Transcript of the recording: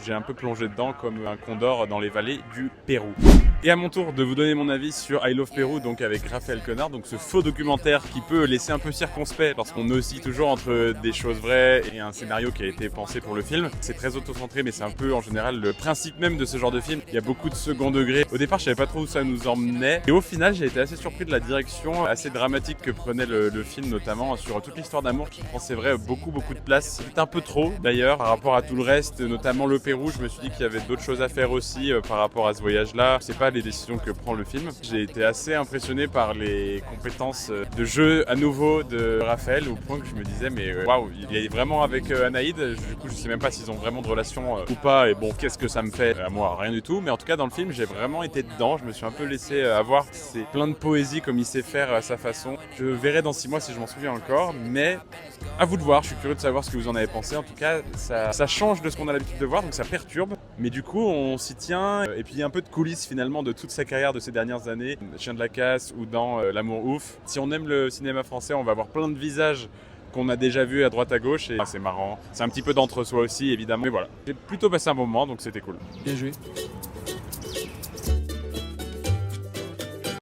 j'ai un peu plongé dedans comme un condor dans les vallées du Pérou. Et à mon tour de vous donner mon avis sur I Love Peru, donc avec Raphaël Quenard, donc ce faux documentaire qui peut laisser un peu circonspect lorsqu'on oscille toujours entre des choses vraies et un scénario qui a été pensé pour le film. C'est très auto-centré, mais c'est un peu en général le principe même de ce genre de film. Il y a beaucoup de second degré. Au départ, je savais pas trop où ça nous emmenait. Et au final, j'ai été assez surpris de la direction assez dramatique que prenait le film, notamment sur toute l'histoire d'amour qui prend, c'est vrai, beaucoup de place. C'est un peu trop d'ailleurs par rapport à tout le reste, notamment le Pérou. Je me suis dit qu'il y avait d'autres choses à faire aussi par rapport à ce voyage-là. C'est pas les décisions que prend le film. J'ai été assez impressionné par les compétences de jeu à nouveau de Raphaël, au point que je me disais mais waouh, il est vraiment avec Anaïd. Du coup, je sais même pas s'ils ont vraiment de relation ou pas. Et bon, qu'est-ce que ça me fait à moi? Rien du tout. Mais en tout cas, dans le film, j'ai vraiment été dedans. Je me suis un peu laissé avoir. C'est plein de poésie comme il sait faire à sa façon. Je verrai dans 6 mois si je m'en souviens encore. Mais à vous de voir. Je suis curieux de savoir ce que vous en avez pensé. En tout cas, ça change de ce qu'on a l'habitude de voir, donc ça perturbe. Mais du coup, on s'y tient. Et puis, il y a un peu de coulisses finalement de toute sa carrière de ces dernières années. Chien de la casse ou dans L'amour ouf. Si on aime le cinéma français, on va voir plein de visages qu'on a déjà vus à droite à gauche. Et c'est marrant. C'est un petit peu d'entre-soi aussi, évidemment. Mais voilà. J'ai plutôt passé un bon moment, donc c'était cool. Bien joué.